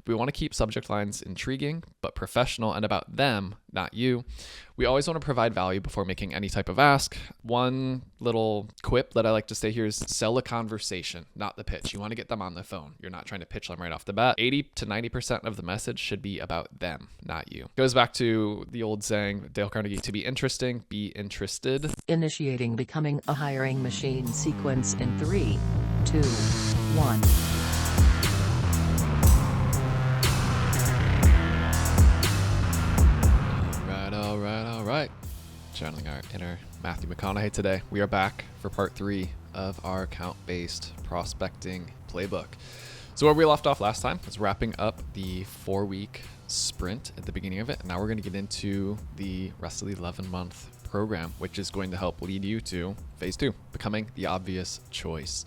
We want to keep subject lines intriguing, but professional and about them, not you. We always want to provide value before making any type of ask. One little quip that I like to say here is sell a conversation, not the pitch. You want to get them on the phone. You're not trying to pitch them right off the bat. 80 to 90% of the message should be about them, not you. Goes back to the old saying, Dale Carnegie, to be interesting, be interested. Initiating becoming a hiring machine sequence in 3, 2, 1. All right. Channeling our inner Matthew McConaughey today. We are back for part 3 of our account-based prospecting playbook. So where we left off last time was wrapping up the 4-week sprint at the beginning of it. And now we're going to get into the rest of the 11-month program, which is going to help lead you to phase 2, becoming the obvious choice.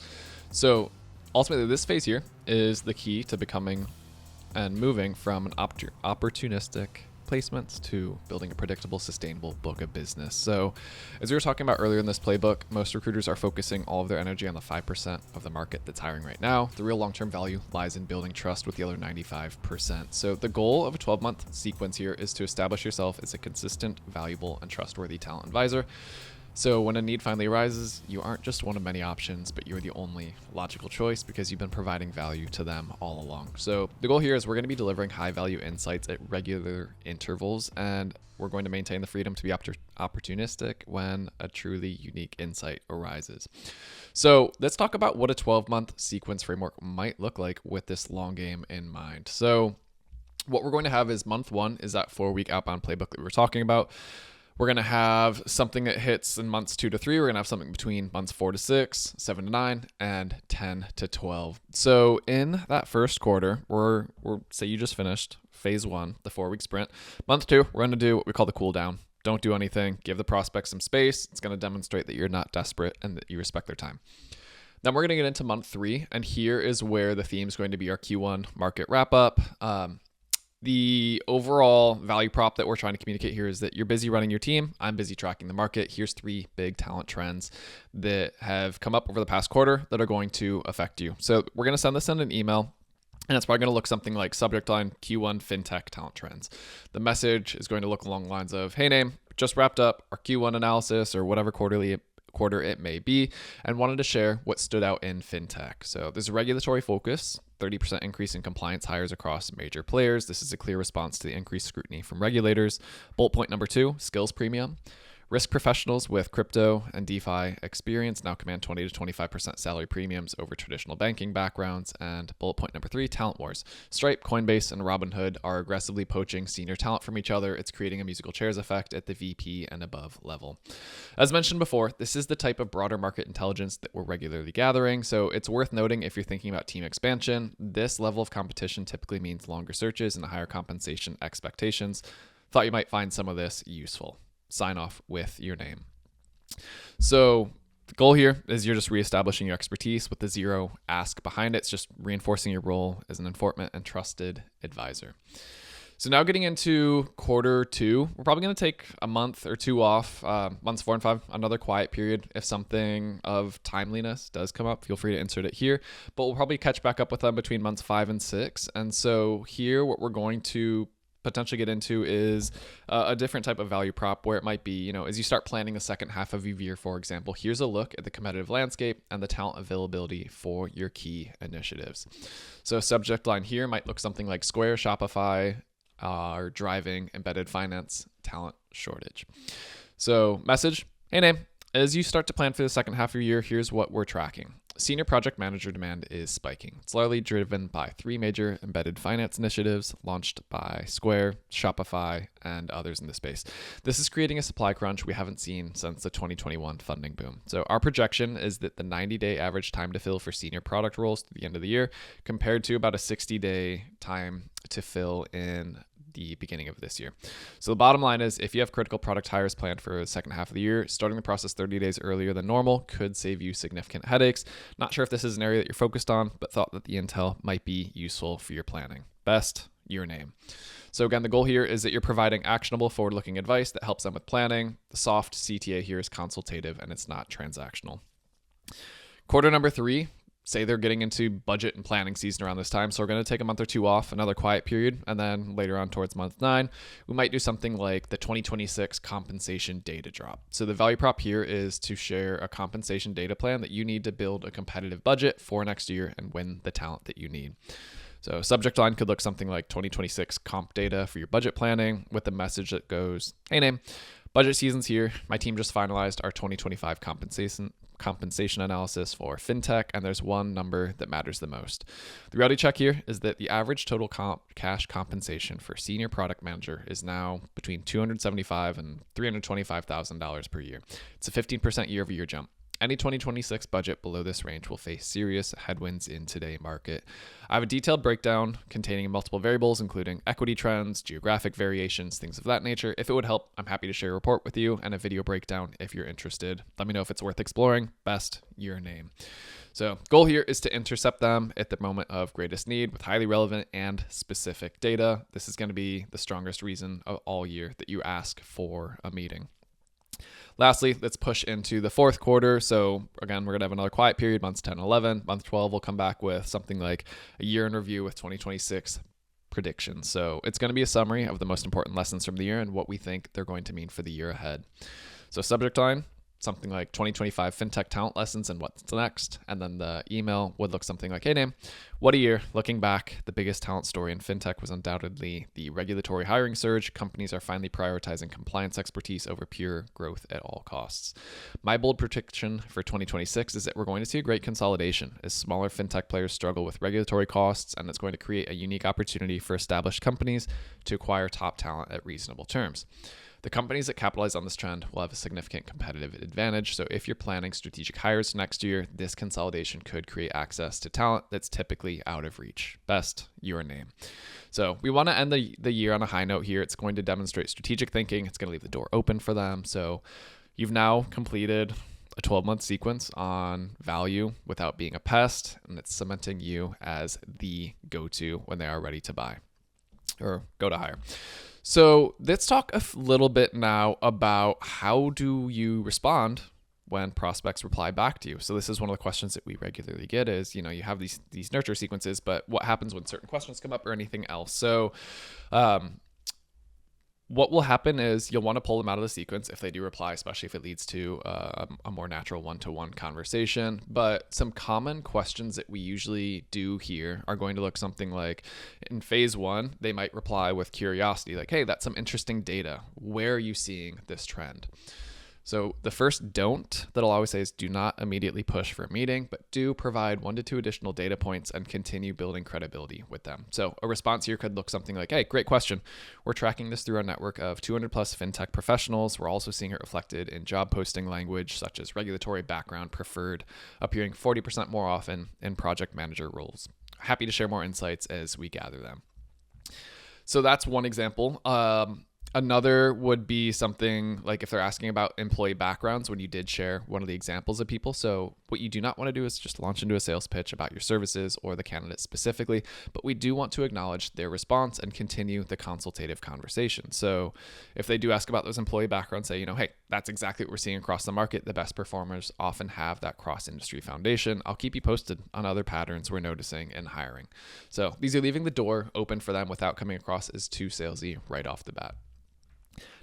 So ultimately, this phase here is the key to becoming and moving from an opportunistic placements to building a predictable, sustainable book of business. So as we were talking about earlier in this playbook, most recruiters are focusing all of their energy on the 5% of the market that's hiring right now. The real long-term value lies in building trust with the other 95%. So the goal of a 12-month sequence here is to establish yourself as a consistent, valuable, and trustworthy talent advisor. So when a need finally arises, you aren't just one of many options, but you're the only logical choice because you've been providing value to them all along. So the goal here is we're going to be delivering high value insights at regular intervals, and we're going to maintain the freedom to be opportunistic when a truly unique insight arises. So let's talk about what a 12-month sequence framework might look like with this long game in mind. So what we're going to have is month 1 is that 4-week outbound playbook that we were talking about. We're going to have something that hits in months 2 to 3. We're going to have something between months 4 to 6, 7 to 9, and 10 to 12. So in that first quarter, we're say you just finished phase 1, the 4-week sprint. Month 2, we're going to do what we call the cool down. Don't do anything. Give the prospect some space. It's going to demonstrate that you're not desperate and that you respect their time. Then we're going to get into month 3, and here is where the theme is going to be our Q1 market wrap up. The overall value prop that we're trying to communicate here is that you're busy running your team. I'm busy tracking the market. Here's 3 big talent trends that have come up over the past quarter that are going to affect you. So we're going to send this in an email, and it's probably going to look something like subject line Q1 FinTech talent trends. The message is going to look along the lines of, hey, name, just wrapped up our Q1 analysis or whatever quarter it may be, and wanted to share what stood out in FinTech. So there's a regulatory focus, 30% increase in compliance hires across major players. This is a clear response to the increased scrutiny from regulators. Bullet point number 2, skills premium. Risk professionals with crypto and DeFi experience now command 20 to 25% salary premiums over traditional banking backgrounds. And bullet point number 3, talent wars. Stripe, Coinbase, and Robinhood are aggressively poaching senior talent from each other. It's creating a musical chairs effect at the VP and above level. As mentioned before, this is the type of broader market intelligence that we're regularly gathering. So it's worth noting if you're thinking about team expansion, this level of competition typically means longer searches and higher compensation expectations. Thought you might find some of this useful. Sign off with your name. So the goal here is you're just reestablishing your expertise with the 0 ask behind it. It's just reinforcing your role as an informant and trusted advisor. So now getting into quarter 2, we're probably going to take a month or 2 off, months 4 and 5, another quiet period. If something of timeliness does come up, feel free to insert it here, but we'll probably catch back up with them between months 5 and 6. And so here, what we're going to potentially get into is a different type of value prop where it might be, as you start planning the second half of your year, for example, here's a look at the competitive landscape and the talent availability for your key initiatives. So a subject line here might look something like Square, Shopify are driving embedded finance talent shortage. So message, hey name, as you start to plan for the second half of your year, here's what we're tracking. Senior project manager demand is spiking. It's largely driven by 3 major embedded finance initiatives launched by Square, Shopify, and others in the space. This is creating a supply crunch we haven't seen since the 2021 funding boom. So our projection is that the 90-day average time to fill for senior product roles through the end of the year compared to about a 60-day time to fill in the beginning of this year. So the bottom line is if you have critical product hires planned for the second half of the year, starting the process 30 days earlier than normal could save you significant headaches. Not sure if this is an area that you're focused on, but thought that the intel might be useful for your planning. Best, your name. So again, the goal here is that you're providing actionable forward-looking advice that helps them with planning. The soft CTA here is consultative and it's not transactional. Quarter number 3, say they're getting into budget and planning season around this time. So we're going to take a month or two off, another quiet period. And then later on towards month 9, we might do something like the 2026 compensation data drop. So the value prop here is to share a compensation data plan that you need to build a competitive budget for next year and win the talent that you need. So subject line could look something like 2026 comp data for your budget planning with a message that goes, hey name, budget season's here. My team just finalized our 2025 compensation analysis for fintech, and there's one number that matters the most. The reality check here is that the average total cash compensation for senior product manager is now between $275,000 and $325,000 per year. It's a 15% year-over-year jump. Any 2026 budget below this range will face serious headwinds in today's market. I have a detailed breakdown containing multiple variables, including equity trends, geographic variations, things of that nature. If it would help, I'm happy to share a report with you and a video breakdown if you're interested. Let me know if it's worth exploring. Best, your name. So goal here is to intercept them at the moment of greatest need with highly relevant and specific data. This is going to be the strongest reason of all year that you ask for a meeting. Lastly, let's push into the fourth quarter. So again, we're going to have another quiet period, months 10 and 11. Month 12, we'll come back with something like a year in review with 2026 predictions. So it's going to be a summary of the most important lessons from the year and what we think they're going to mean for the year ahead. So subject line, something like 2025 fintech talent lessons and what's next. And then the email would look something like, hey name, what a year. Looking back, the biggest talent story in fintech was undoubtedly the regulatory hiring surge. Companies are finally prioritizing compliance expertise over pure growth at all costs. My bold prediction for 2026 is that we're going to see a great consolidation as smaller fintech players struggle with regulatory costs, and it's going to create a unique opportunity for established companies to acquire top talent at reasonable terms. The companies that capitalize on this trend will have a significant competitive advantage. So if you're planning strategic hires next year, this consolidation could create access to talent that's typically out of reach. Best, your name. So we want to end the year on a high note here. It's going to demonstrate strategic thinking. It's going to leave the door open for them. So you've now completed a 12-month sequence on value without being a pest, and it's cementing you as the go-to when they are ready to buy or go to hire. So let's talk a little bit now about how do you respond when prospects reply back to you. So this is one of the questions that we regularly get is, you have these nurture sequences, but what happens when certain questions come up or anything else? So what will happen is you'll want to pull them out of the sequence if they do reply, especially if it leads to a more natural one-to-one conversation. But some common questions that we usually do here are going to look something like, in phase 1, they might reply with curiosity, like, hey, that's some interesting data. Where are you seeing this trend? So the first don't that I'll always say is do not immediately push for a meeting, but do provide 1 to 2 additional data points and continue building credibility with them. So a response here could look something like, hey, great question. We're tracking this through our network of 200 plus fintech professionals. We're also seeing it reflected in job posting language such as regulatory background preferred, appearing 40% more often in project manager roles. Happy to share more insights as we gather them. So that's one example. Another would be something like if they're asking about employee backgrounds when you did share one of the examples of people. So what you do not want to do is just launch into a sales pitch about your services or the candidate specifically, but we do want to acknowledge their response and continue the consultative conversation. So if they do ask about those employee backgrounds, say, hey, that's exactly what we're seeing across the market. The best performers often have that cross-industry foundation. I'll keep you posted on other patterns we're noticing in hiring. So these are leaving the door open for them without coming across as too salesy right off the bat.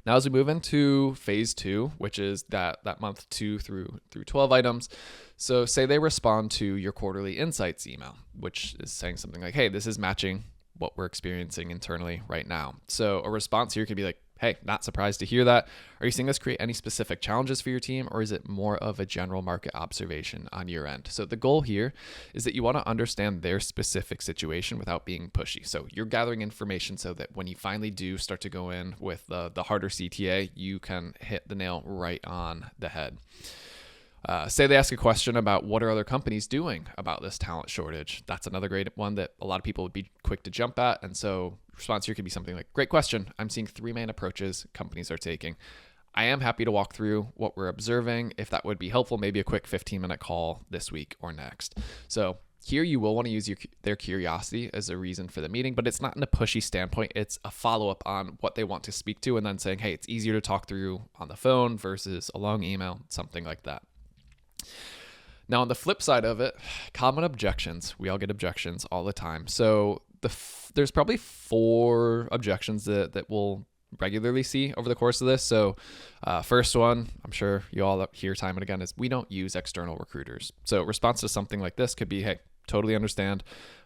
Now, as we move into phase 2, which is that month 2 through 12 items. So say they respond to your quarterly insights email, which is saying something like, hey, this is matching what we're experiencing internally right now. So a response here could be like, hey, not surprised to hear that. Are you seeing this create any specific challenges for your team, or is it more of a general market observation on your end? So the goal here is that you want to understand their specific situation without being pushy. So you're gathering information so that when you finally do start to go in with the harder CTA, you can hit the nail right on the head. Say they ask a question about what are other companies doing about this talent shortage. That's another great one that a lot of people would be quick to jump at. And so response here could be something like, great question. I'm seeing 3 main approaches companies are taking. I am happy to walk through what we're observing. If that would be helpful, maybe a quick 15-minute call this week or next. So here you will want to use their curiosity as a reason for the meeting, but it's not in a pushy standpoint. It's a follow-up on what they want to speak to and then saying, hey, it's easier to talk through on the phone versus a long email, something like that. Now, on the flip side of it, common objections. We all get objections all the time. So there's probably 4 objections that we'll regularly see over the course of this. So first one, I'm sure you all hear time and again, is we don't use external recruiters. So response to something like this could be, hey, totally understand.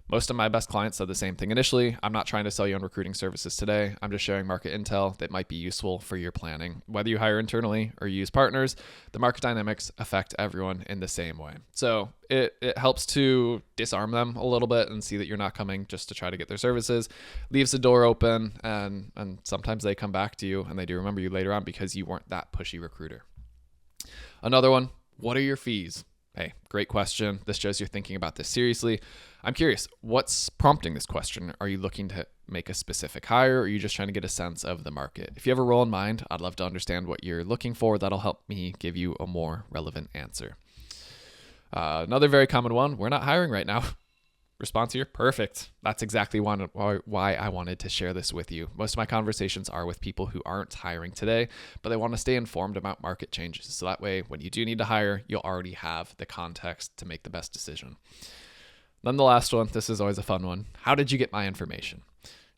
Most of my best clients said the same thing initially. I'm not trying to sell you on recruiting services today. I'm just sharing market intel that might be useful for your planning. Whether you hire internally or use partners, the market dynamics affect everyone in the same way. So it helps to disarm them a little bit and see that you're not coming just to try to get their services, leaves the door open, and sometimes they come back to you and they do remember you later on because you weren't that pushy recruiter. Another one, what are your fees? Hey, great question. This shows you're thinking about this seriously. I'm curious, what's prompting this question? Are you looking to make a specific hire, or are you just trying to get a sense of the market? If you have a role in mind, I'd love to understand what you're looking for. That'll help me give you a more relevant answer. Another very common one, we're not hiring right now. Response here, perfect. That's exactly why I wanted to share this with you. Most of my conversations are with people who aren't hiring today, but they want to stay informed about market changes. So that way, when you do need to hire, you'll already have the context to make the best decision. Then the last one, this is always a fun one. How did you get my information?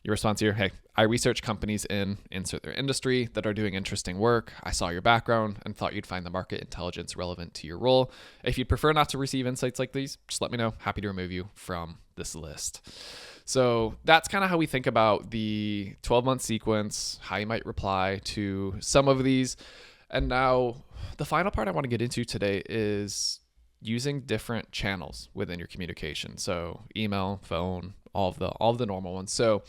Your response here, hey, I research companies in insert their industry that are doing interesting work. I saw your background and thought you'd find the market intelligence relevant to your role. If you'd prefer not to receive insights like these, just let me know. Happy to remove you from this list. So that's kind of how we think about the 12-month sequence, how you might reply to some of these. And now the final part I want to get into today is using different channels within your communication. So email, phone, all of the normal ones. So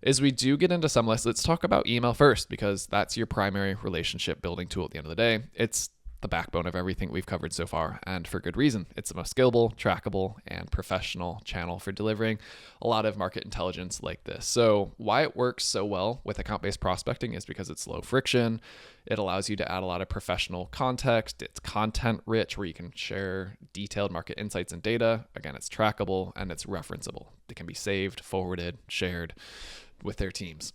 as we do get into some lists, let's talk about email first, because that's your primary relationship building tool at the end of the day. It's the backbone of everything we've covered so far, and for good reason. It's the most scalable, trackable, and professional channel for delivering a lot of market intelligence like this. So why it works so well with account-based prospecting is because it's low friction. It allows you to add a lot of professional context. It's content rich where you can share detailed market insights and data. Again, it's trackable and it's referenceable. It can be saved, forwarded, shared with their teams.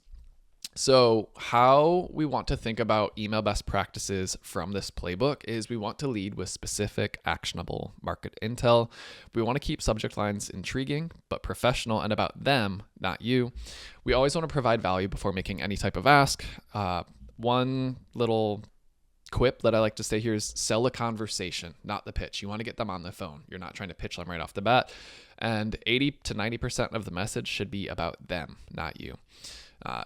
So how we want to think about email best practices from this playbook is we want to lead with specific, actionable market intel. We want to keep subject lines intriguing, but professional and about them, not you. We always want to provide value before making any type of ask. One little quip that I like to say here is sell a conversation, not the pitch. You want to get them on the phone. You're not trying to pitch them right off the bat. And 80 to 90% of the message should be about them, not you.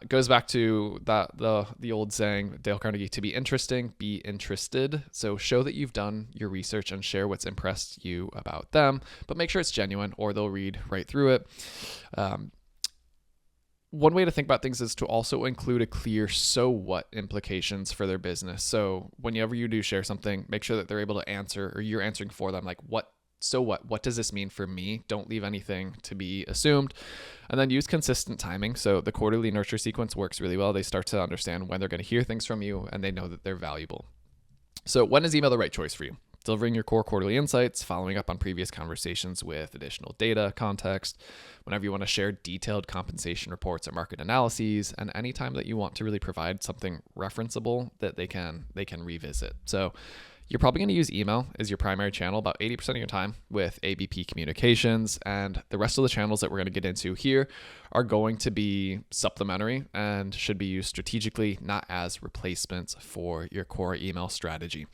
It goes back to the old saying, Dale Carnegie, to be interesting, be interested. So show that you've done your research and share what's impressed you about them, but make sure it's genuine or they'll read right through it. One way to think about things is to also include a clear so what implications for their business. So whenever you do share something, make sure that they're able to answer, or you're answering for them, like what does this mean for me? Don't leave anything to be assumed. And then use consistent timing. So the quarterly nurture sequence works really well. They start to understand when they're going to hear things from you, and they know that they're valuable. So when is email the right choice for you? Delivering your core quarterly insights, following up on previous conversations with additional data, context, whenever you want to share detailed compensation reports or market analyses, and anytime that you want to really provide something referenceable that they can revisit. So you're probably going to use email as your primary channel about 80% of your time with ABP communications, and the rest of the channels that we're going to get into here are going to be supplementary and should be used strategically, not as replacements for your core email strategy.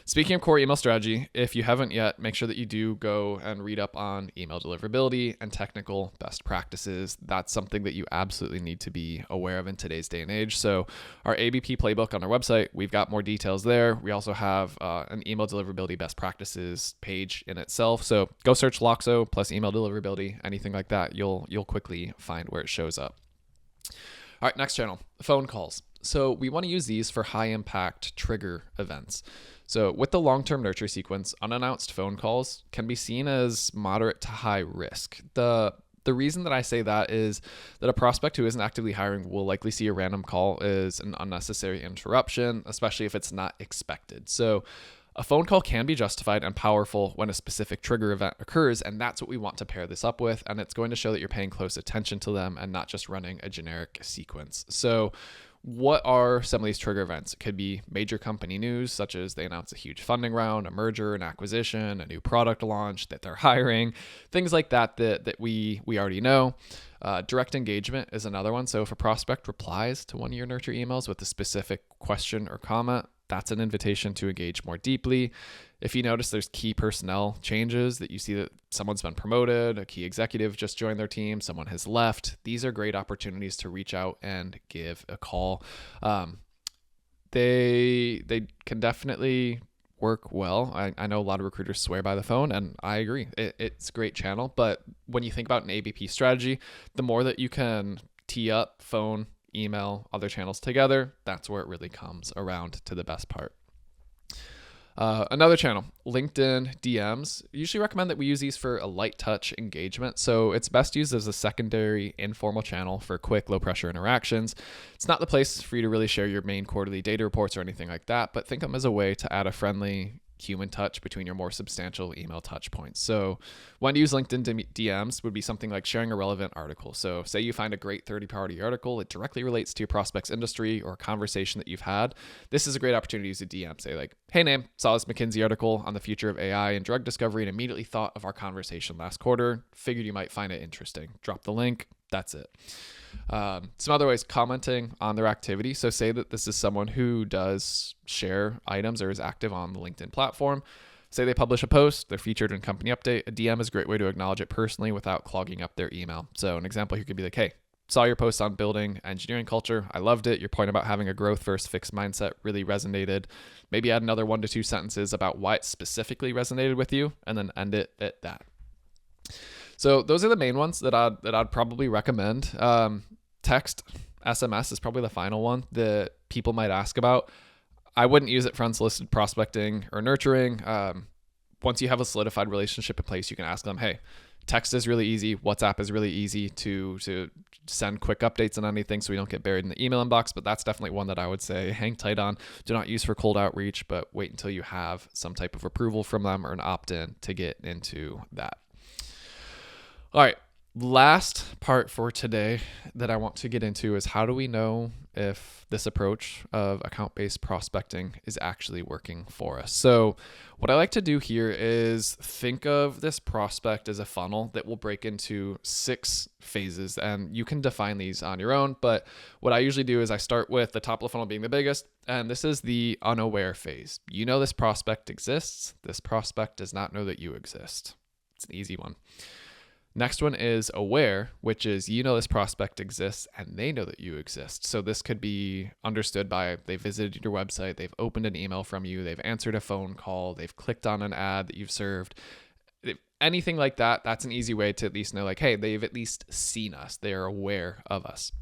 Speaking of core email strategy, if you haven't yet, make sure that you do go and read up on email deliverability and technical best practices. That's something that you absolutely need to be aware of in today's day and age. So our ABP playbook on our website, we've got more details there. We also have an email deliverability best practices page in itself. So go search Loxo plus email deliverability, anything like that. You'll quickly find where it shows up. All right, next channel, phone calls. So we want to use these for high impact trigger events. So with the long-term nurture sequence, unannounced phone calls can be seen as moderate to high risk. The reason that I say that is that a prospect who isn't actively hiring will likely see a random call as an unnecessary interruption, especially if it's not expected. So a phone call can be justified and powerful when a specific trigger event occurs, and that's what we want to pair this up with, and it's going to show that you're paying close attention to them and not just running a generic sequence. So what are some of these trigger events? It could be major company news, such as they announce a huge funding round, a merger, an acquisition, a new product launch, that they're hiring, things like that we already know. Direct engagement is another one. So if a prospect replies to one of your nurture emails with a specific question or comment, that's an invitation to engage more deeply. If you notice there's key personnel changes, that you see that someone's been promoted, a key executive just joined their team, someone has left, these are great opportunities to reach out and give a call. They can definitely work well. I know a lot of recruiters swear by the phone, and I agree. It's a great channel, but when you think about an ABP strategy, the more that you can tee up phone, email, other channels together, that's where it really comes around to the best part. Another channel, LinkedIn DMs. Usually recommend that we use these for a light touch engagement. So it's best used as a secondary informal channel for quick, low pressure interactions. It's not the place for you to really share your main quarterly data reports or anything like that, but think of them as a way to add a friendly human touch between your more substantial email touch points. So when to use LinkedIn DMs would be something like sharing a relevant article. So say you find a great third-party article, it directly relates to your prospect's industry or a conversation that you've had. This is a great opportunity to use a DM. Say like, hey Nam, saw this McKinsey article on the future of AI and drug discovery and immediately thought of our conversation last quarter. Figured you might find it interesting. Drop the link. That's it. Some other ways, commenting on their activity. So say that this is someone who does share items or is active on the LinkedIn platform. Say they publish a post, they're featured in company update. A DM is a great way to acknowledge it personally without clogging up their email. So an example here could be like, hey, saw your post on building engineering culture. I loved it. Your point about having a growth first fixed mindset really resonated. Maybe add another 1 to 2 sentences about why it specifically resonated with you, and then end it at that. So those are the main ones that I'd probably recommend. Text, SMS is probably the final one that people might ask about. I wouldn't use it for unsolicited prospecting or nurturing. Once you have a solidified relationship in place, you can ask them, hey, text is really easy. WhatsApp is really easy to send quick updates on anything so we don't get buried in the email inbox. But that's definitely one that I would say hang tight on. Do not use for cold outreach, but wait until you have some type of approval from them or an opt-in to get into that. All right, last part for today that I want to get into is how do we know if this approach of account-based prospecting is actually working for us? So what I like to do here is think of this prospect as a funnel that will break into 6 phases, and you can define these on your own. But what I usually do is I start with the top of the funnel being the biggest, and this is the unaware phase. You know this prospect exists. This prospect does not know that you exist. It's an easy one. Next one is aware, which is you know this prospect exists and they know that you exist. So this could be understood by they visited your website, they've opened an email from you, they've answered a phone call, they've clicked on an ad that you've served. Anything like that, that's an easy way to at least know like, hey, they've at least seen us. They are aware of us.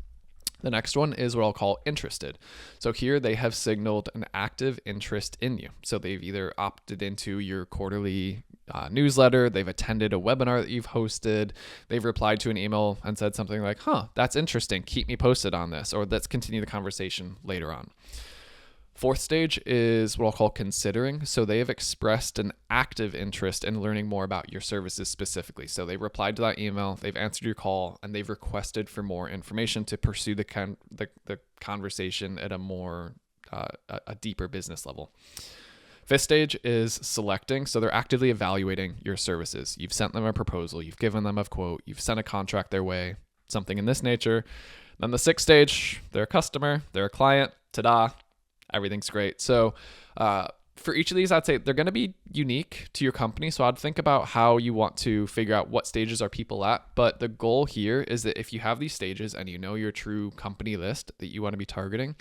The next one is what I'll call interested. So here they have signaled an active interest in you. So they've either opted into your quarterly newsletter, they've attended a webinar that you've hosted, they've replied to an email and said something like, that's interesting, keep me posted on this, or let's continue the conversation later on. Fourth stage is what I'll call considering. So they have expressed an active interest in learning more about your services specifically. So they replied to that email, they've answered your call, and they've requested for more information to pursue the conversation at a more a deeper business level. Fifth stage is selecting. So they're actively evaluating your services. You've sent them a proposal, you've given them a quote, you've sent a contract their way, something in this nature. Then the sixth stage, they're a customer, they're a client, ta-da, everything's great. So for each of these, I'd say they're going to be unique to your company. So I'd think about how you want to figure out what stages are people at. But the goal here is that if you have these stages and you know your true company list that you want to be targeting,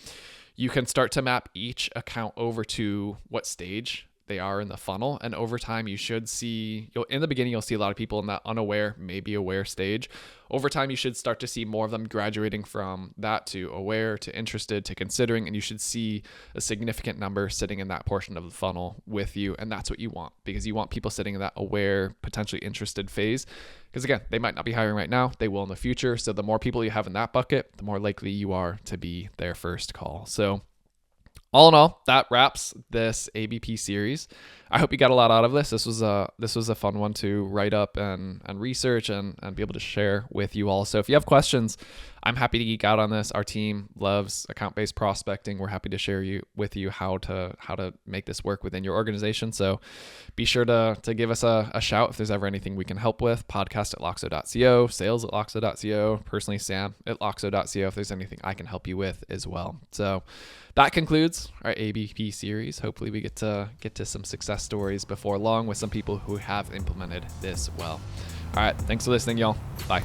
you can start to map each account over to what stage they are in the funnel. And over time, you should see, in the beginning, you'll see a lot of people in that unaware, maybe aware stage. Over time, you should start to see more of them graduating from that to aware, to interested, to considering, and you should see a significant number sitting in that portion of the funnel with you. And that's what you want, because you want people sitting in that aware, potentially interested phase. Because again, they might not be hiring right now, they will in the future. So the more people you have in that bucket, the more likely you are to be their first call. So all in all, that wraps this ABP series. I hope you got a lot out of this. This was a fun one to write up and research and be able to share with you all. So if you have questions, I'm happy to geek out on this. Our team loves account-based prospecting. We're happy to share with you how to make this work within your organization. So be sure to give us a shout if there's ever anything we can help with. podcast@loxo.co, sales@loxo.co, personally sam@loxo.co if there's anything I can help you with as well. So that concludes our ABP series. Hopefully we get to some success stories before long with some people who have implemented this well. All right, thanks for listening, y'all. Bye.